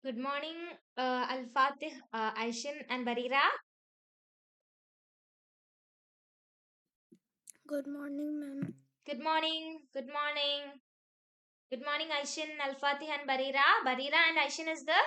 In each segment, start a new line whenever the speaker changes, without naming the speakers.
Good morning, Al-Fatih, Aishin, and Barira.
Good morning, ma'am.
Good morning, good morning, good morning, Aishin, Al-Fatih, and Barira. Barira and Aishin is the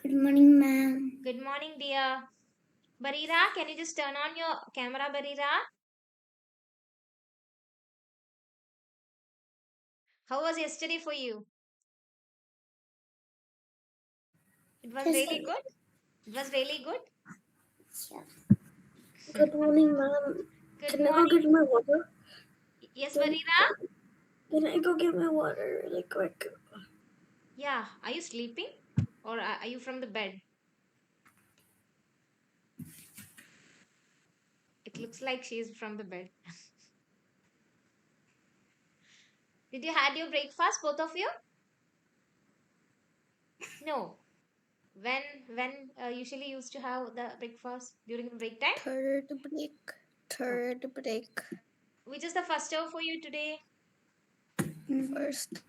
Good morning, ma'am.
good morning, dear. Barira, can you just turn on your camera, Barira? How was yesterday for you? It was
Yes,
really
sir.
good. It was really good.
Yeah. Good morning, ma'am.
Good
Can I go
morning.
get my water?
Yes,
Can,
Barira.
can I go get my water really quick?
Yeah. Are you sleeping, or are you from the bed? It looks like she is from the bed. Did you had your breakfast, both of you? No. When usually used to have the breakfast during the break time?
Third break.
Okay.
Third break.
Which is the first hour for you today?
First,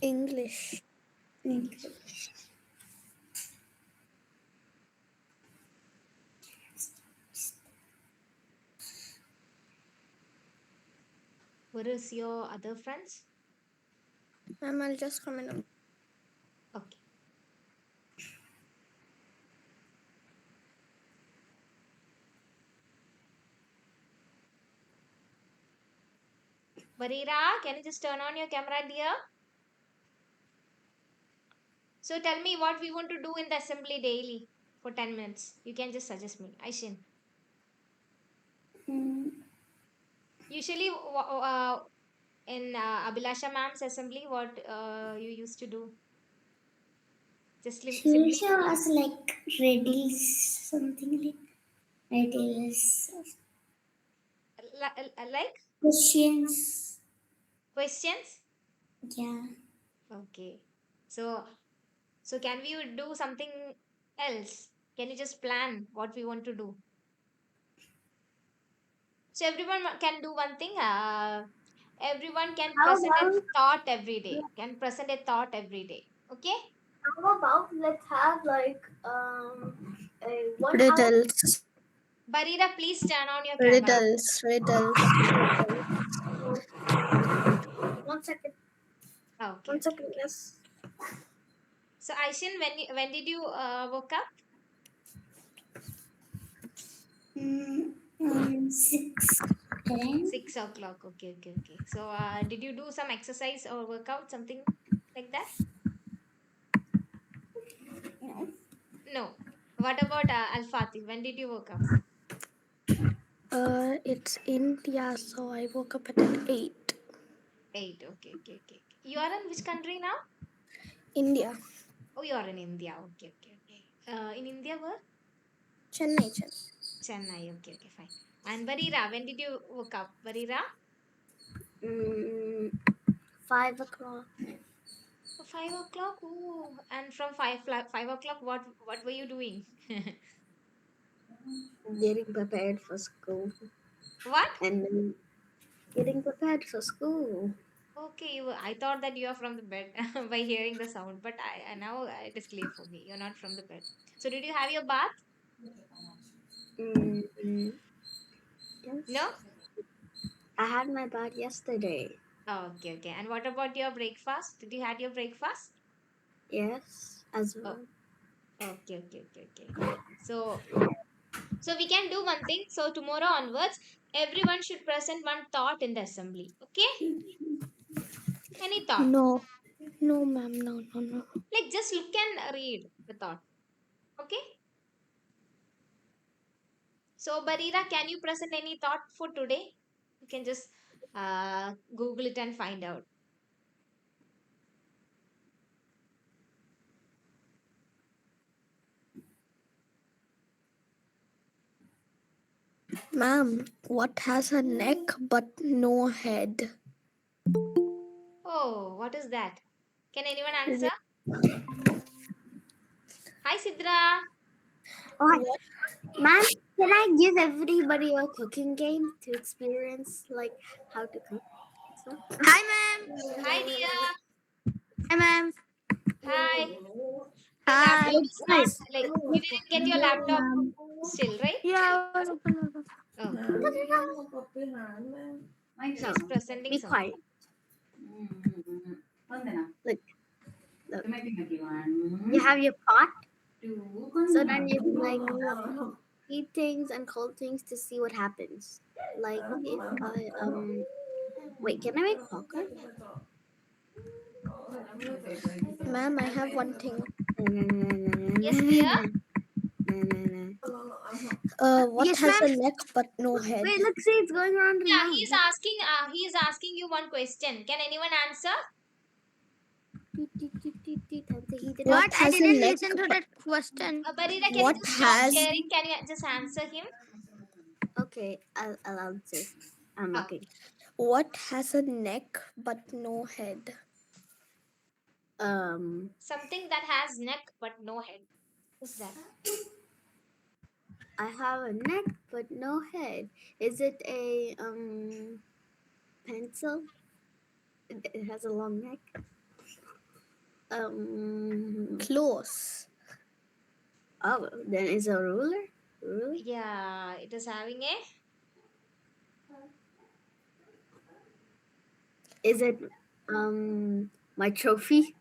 English.
English. Where is your other friends?
Ma'am, I'll just come in.
Okay. Barira, can you just turn on your camera, dear? So tell me what we want to do in the assembly daily for 10 minutes. You can just suggest me. Aishin. Usually in Abhilasha ma'am's assembly, what you used to do? Just
She will
simply
show us like riddles, something like riddles,
like
questions.
questions.
Yeah.
Okay. So so can we do something else? Can you just plan what we want to do? So everyone can do one thing. Everyone can
How
present a
about
thought every day. Can present a thought every day. Okay.
let's have like a 1 hour.
Riddles,
Barira, please turn on your camera.
riddles.
1 second.
Okay,
One
okay,
second.
okay.
Yes.
So Aishin, when did you woke up?
6:10.
6 o'clock. Okay, okay, okay. So did you do some exercise or workout, something like that?
No.
No. What about Al Fatih? When did you woke up?
It's India, so I woke up at 8.
8. Okay, okay, okay. You are in which country now?
India,
Oh, you are in India. Okay, okay, okay. In India, where?
Chennai, Chennai.
Chennai. Okay, okay, fine. And Barira, when did you woke up? Barira?
Mm, 5 o'clock.
5 o'clock. Oh, and from 5 o'clock, what were you doing?
Getting prepared for school.
What?
And then getting prepared for school.
Okay, I thought that you are from the bed by hearing the sound, but I now it is clear for me. You're not from the bed. So did you have your bath?
Mm,
No?
yes. I had my bath yesterday.
Oh, okay, okay. And what about your breakfast? Did you had your breakfast?
Yes, as
Oh,
well.
okay, okay, okay, okay. So so we can do one thing. So tomorrow onwards, everyone should present one thought in the assembly. Okay? Any thought.
No, no, ma'am, no, no, no.
Like just look and read the thought. Okay? So Barira, can you present any thought for today? You can just Google it and find out.
Ma'am, what has a neck but no head?
Oh, what is that? Can anyone answer?
Ri-
Hi Sidra.
Oh,
What?
Ma'am, can I give everybody a cooking game to experience like how to cook? So,
Hi, ma'am.
Hi, dear.
Hi, ma'am.
Hi. Your
Hi.
laptop is not
guys,
like you didn't get your laptop still, right?
Yeah, open.
Oh,
no,
she's presenting
be
something.
quiet. Look, look. You have your pot, so then you can like heat things and cold things to see what happens. Like if I wait, can I make popcorn?
Ma'am, I have one thing.
Yes, dear.
What
Yes,
has
ma'am.
a neck but no head?
Wait, look, see, it's going around and
Yeah,
around.
he's asking you one question. Can anyone answer?
What
What? I
has a
didn't
neck?
listen to that question.
Barira, can you
What
just stop
has
sharing? Can you just answer him?
Okay, I'll answer. I'm
Oh,
okay.
what has a neck but no head?
something that has neck but no head. What's that?
I have a neck but no head. Is it a pencil? It has a long neck.
Close.
Oh, then is a ruler? Ruler?
Yeah, it is having a.
Is it my trophy?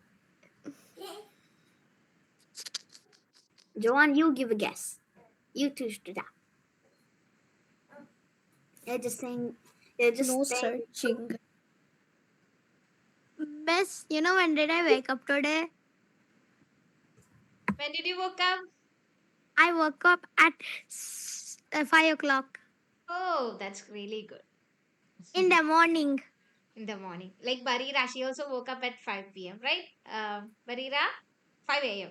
Joanne, you give a guess. You two stood up. You're just saying. You're just
No
saying.
searching.
Best, you know when did I wake up today?
When did you woke up?
I woke up at 5 o'clock
Oh, that's really good.
in the morning.
In the morning. Like Barira, she also woke up at 5 p.m., right? Barira, 5 a.m.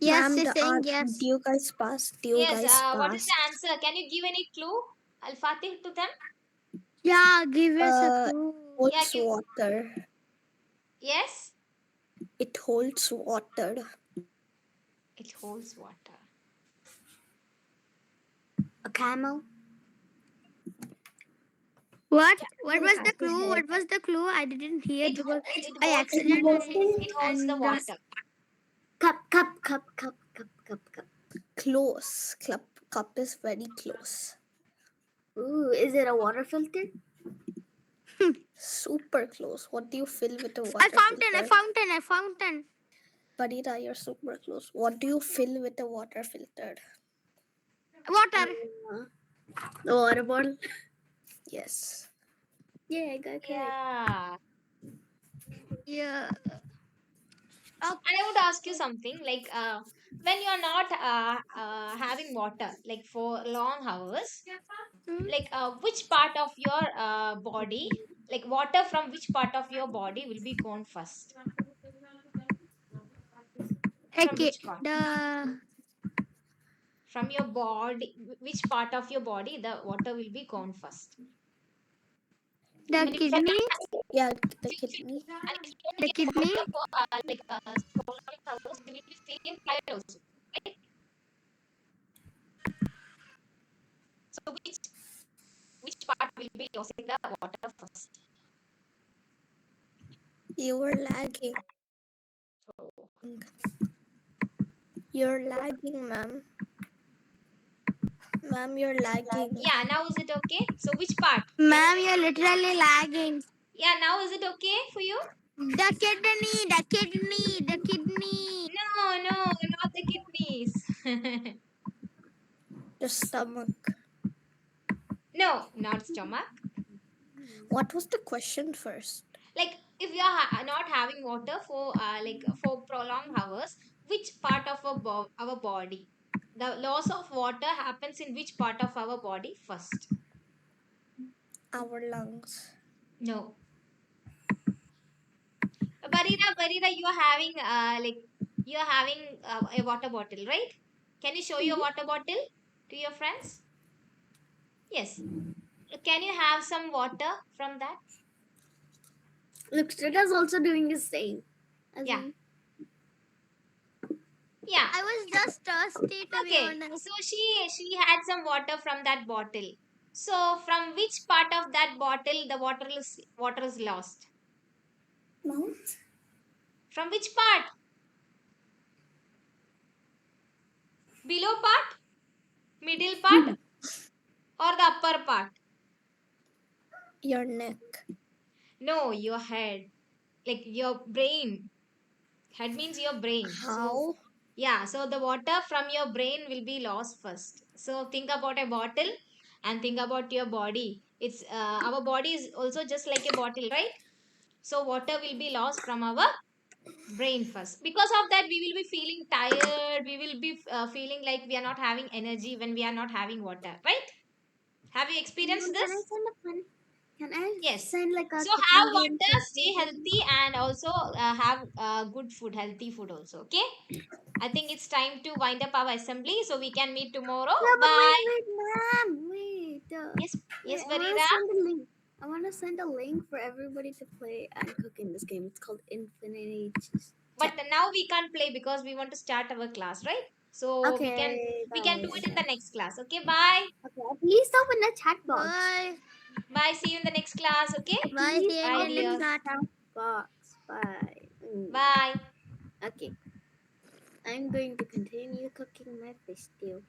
Yes,
Ma'am,
she's saying
do
yes.
you guys pass? Do you
Yes,
guys
what is
pass?
the answer? Can you give any clue? Al Fatih to them?
Yeah, give us a
Uh,
clue.
Yeah,
holds
give.
water.
Yes,
It holds water.
it holds water.
A camel. What? What
Camel
was
has
the
a
clue?
head.
What was the clue? I didn't hear because
It
I
holds
accidentally
it holds the
and
water.
cup.
Close. Cup is very close.
Ooh, is it a water filter?
Super close. What do you fill with a
A
water
fountain, a
filter?
fountain, a fountain.
Barira, you're super close. What do you fill with a water filter?
Water. A water bottle.
Yes.
Yeah, I got correct.
Yeah.
Yeah.
And I would ask you something like when you're not having water like for long hours,
Hmm?
like which part of your body, like water from which part of your body will be gone first? From
Okay.
which part?
The
From your body, which part of your body the water will be gone first?
the
And if you
kidney.
Yeah, the kidney.
and if you don't
The
get
kidney.
water for so long hours, you will be feeling tired also, right? So which part will be losing the water first?
You were lagging. You're lagging, ma'am. Ma'am, you're lagging.
Yeah, now is it okay? So which part? Can
Ma'am,
you?
you're literally lagging.
Yeah, now is it okay for you?
The kidney, the kidney, the kidney.
No, no, not the kidneys.
The stomach.
No, not stomach.
What was the question first?
Like if you are not having water for like for prolonged hours, which part of our body? The loss of water happens in which part of our body first?
Our lungs.
No. Barira, you are having a water bottle, right? Can you show your water bottle to your friends? Yes. Can you have some water from that?
Look, Strita's also doing the same as
Yeah.
me.
Yeah.
I was just thirsty, to be
Okay.
honest.
So she had some water from that bottle. So from which part of that bottle the water is lost?
Mouth.
From which part? Below part, middle part, or the upper part?
Your neck.
No, your head. Like your brain. Head means your brain. So
How?
yeah, so the water from your brain will be lost first. So think about a bottle and think about your body. It's our body is also just like a bottle, right? So water will be lost from our brain first. Because of that, we will be feeling tired. We will be feeling like we are not having energy when we are not having water, right? Have you experienced
Mom, can I
this?
send a fun? Can I
Yes.
send like a
So have
cooking game
water,
for
stay
everybody?
healthy, and also have good food, healthy food also. Okay. I think it's time to wind up our assembly, so we can meet tomorrow.
No, but
Bye.
wait, mom, wait,
Yes,
wait.
yes,
I want to
Farida.
send a link. I want to send a link for everybody to play and cook in this game. It's called Infinity
But
Chat.
now we can't play because we want to start our class, right? So
Okay,
we can do
guys.
it in the next class. Okay, bye.
Okay, please open the chat box.
Bye.
Bye. See you in the next class. Okay.
Bye.
Please
See you
Bye,
in the
open
next
the
dears.
chat.
chat box. Bye.
Bye.
Okay, I'm going to continue cooking my fish stew.